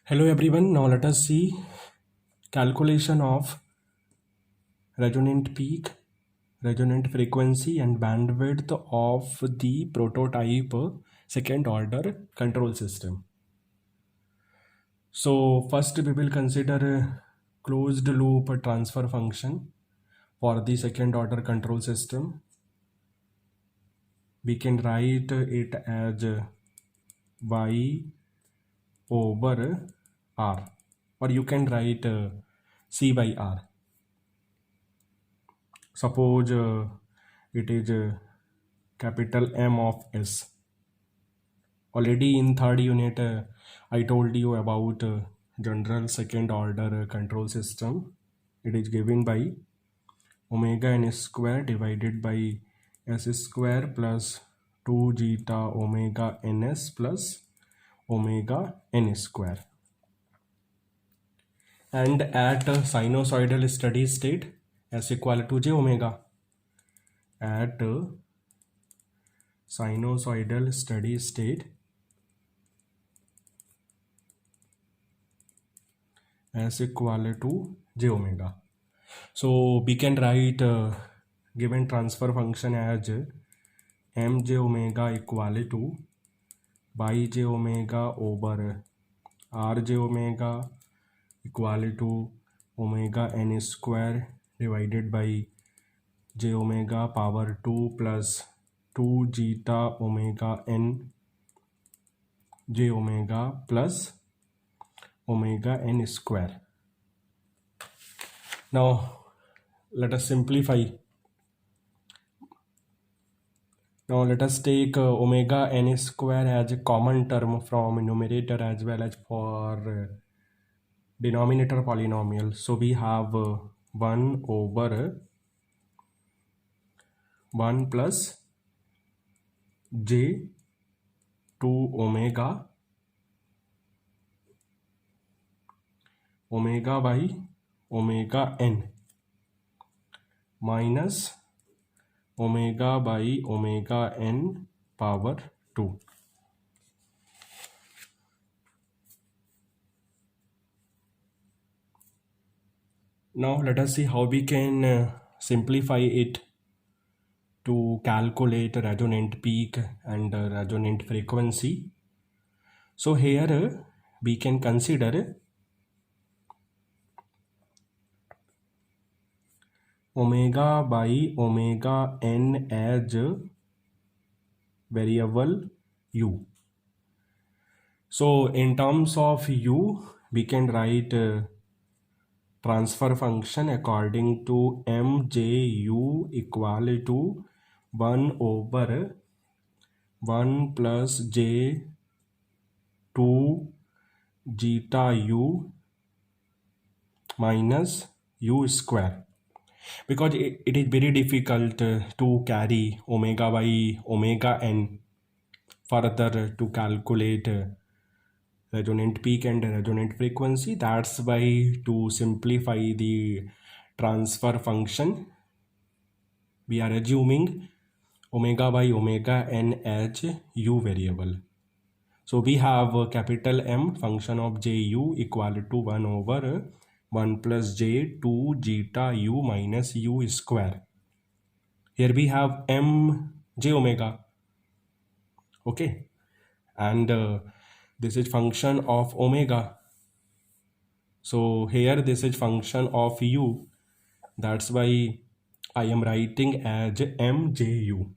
Hello everyone, now let us see calculation of resonant peak, resonant frequency and bandwidth of the prototype second order control system. So first we will consider closed loop transfer function for the second order control system. We can write it as y over r, or you can write c by r. Suppose it is capital M of S. Already in third unit, I told you about general second order control system. It is given by omega n square divided by s square plus 2 zeta omega ns plus omega n square. And at sinusoidal steady state, s equal to j omega. At sinusoidal steady state, s equal to j omega. So we can write given transfer function as mj omega equal to by j omega over rj omega equal to omega n square divided by j omega power 2 plus 2 zeta omega n j omega plus omega n square. Now let us simplify. Now let us take omega n square as a common term from numerator as well as for denominator polynomial. So we have 1 over 1 plus j 2 omega by omega n minus omega by omega n power 2. Now let us see how we can simplify it to calculate resonant peak and resonant frequency. So here we can consider omega by omega n as variable u. So in terms of u, we can write transfer function according to mju equal to 1 over 1 plus j 2 zeta u minus u square, because it is very difficult to carry omega by omega n further to calculate resonant peak and resonant frequency. That's why to simplify the transfer function, we are assuming omega by omega n as u variable. So we have capital M function of ju equal to 1 over 1 plus j 2 zeta u minus u square. Here we have m j omega. Okay, and this is function of omega. So here this is function of u. That's why I am writing as mju.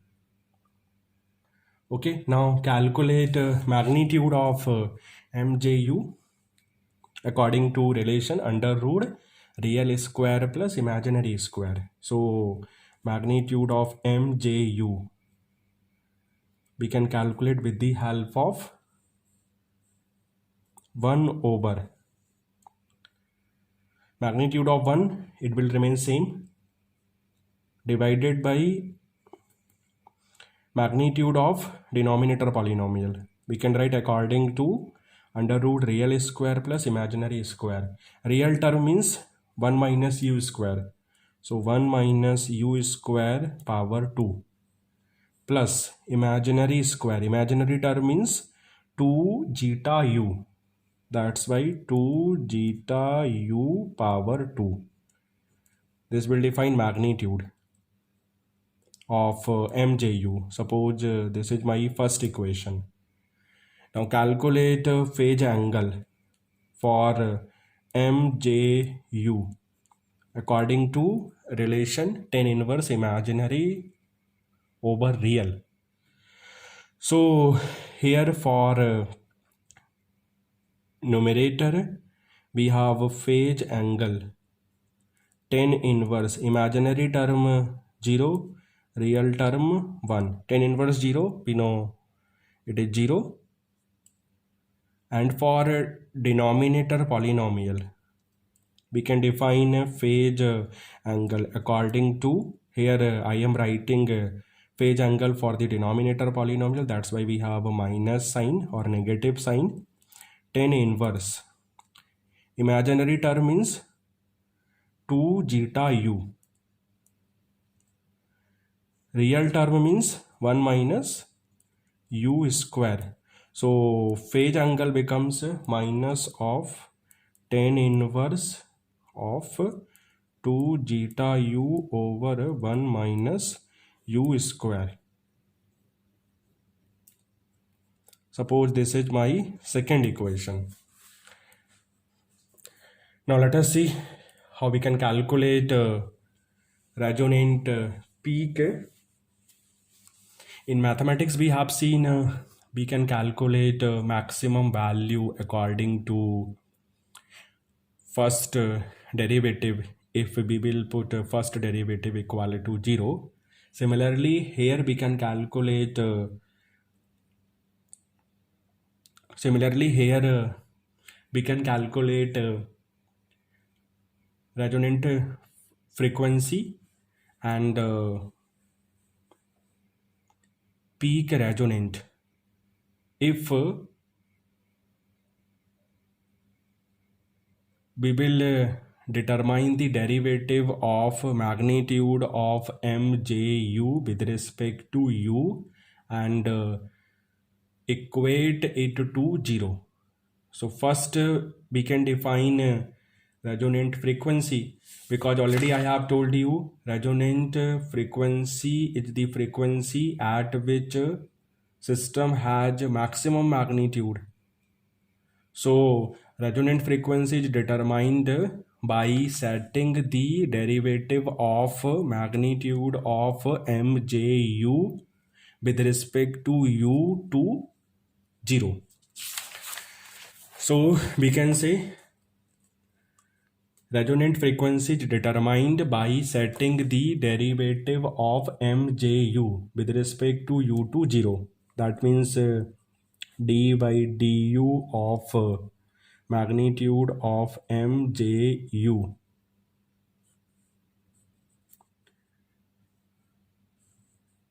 Okay, now calculate magnitude of mju according to relation under root real square plus imaginary square. So magnitude of mju we can calculate with the help of 1 over magnitude of 1, it will remain same, divided by magnitude of denominator polynomial. We can write according to under root real square plus imaginary square. Real term means 1 minus u square. So 1 minus u square power 2 plus imaginary square. Imaginary term means 2 zeta u That's why 2 zeta u power 2. This will define magnitude of mju. Suppose this is my first equation. Now calculate phase angle for mju according to relation tan inverse imaginary over real. So here for numerator we have phase angle tan inverse imaginary term 0, real term 1. Tan inverse 0, we know it is 0. And for denominator polynomial we can define a phase angle according to here I am writing phase angle for the denominator polynomial. That's why we have a minus sign or negative sign. Tan inverse imaginary term means 2 zeta u, real term means 1 minus u square. So phase angle becomes minus of tan inverse of 2 zeta u over 1 minus u square. Suppose this is my second equation. Now let us see how we can calculate resonant peak. In mathematics we have seen we can calculate maximum value according to first derivative if we will put first derivative equal to 0. Similarly here we can calculate resonant frequency and peak resonant if we will determine the derivative of magnitude of mju with respect to u and equate it to 0. So first we can define resonant frequency, because already I have told you resonant frequency is the frequency at which system has maximum magnitude. So resonant frequency is determined by setting the derivative of magnitude of mju with respect to u to 0. So we can say resonant frequency is determined by setting the derivative of mju with respect to u to 0. That means d by du of magnitude of mju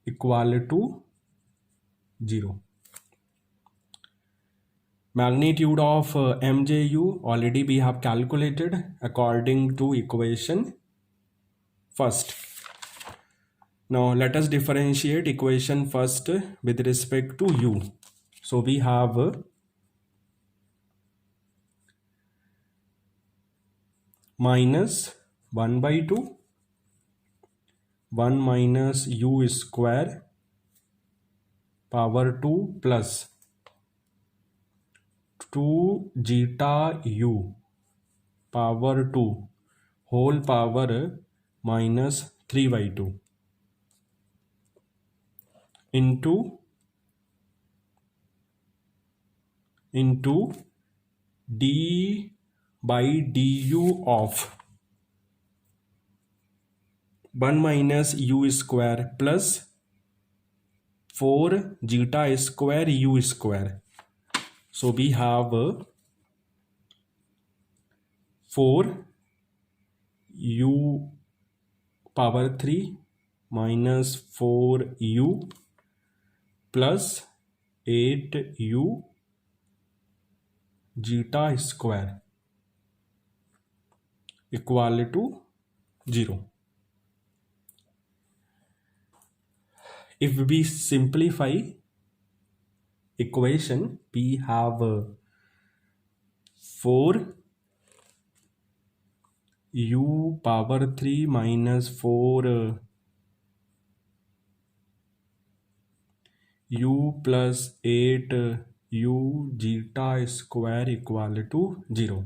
equal to 0. Magnitude of mju already we have calculated according to equation first. Now let us differentiate equation first with respect to u. So we have minus 1 by 2 1 minus u square power 2 plus 2 zeta u power 2 whole power minus 3 by 2 into d by du of 1 minus u square plus 4 zeta square u square. So we have 4 u power 3 minus 4 u plus 8 u zeta square equal to 0. If we simplify equation, we have 4 u power 3 minus 4 u plus 8 u zeta square equal to 0.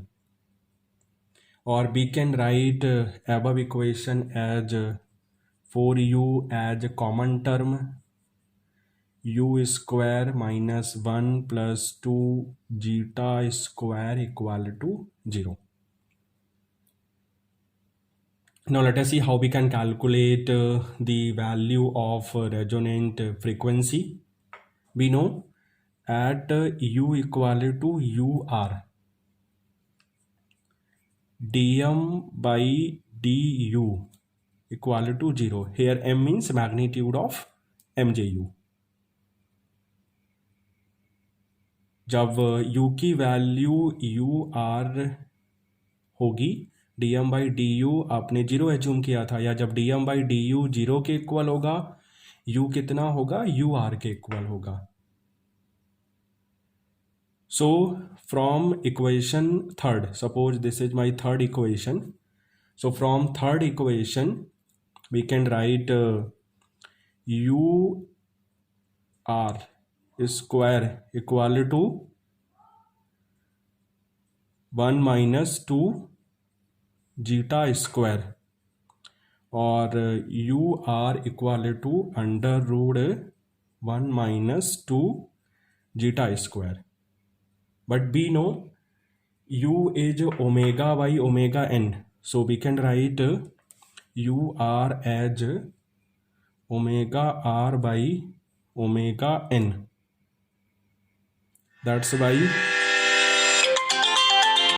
Or we can write above equation as 4u as common term, u square minus 1 plus 2 zeta square equal to 0. Now let us see how we can calculate the value of resonant frequency. We know at u equal to ur, dm by du equal to 0. Here m means magnitude of mju. जब u की value ur होगी, dm by du आपने 0 assume किया था, या जब dm by du 0 के equal होगा, u कितना होगा, ur के इक्वल होगा. So from equation third, suppose this is my third equation. So from third equation we can write u r square equal to 1 minus 2 zeta square, और u r equal to under root 1 minus 2 zeta square. But we know u is omega by omega n, so we can write u r as omega r by omega n. That's why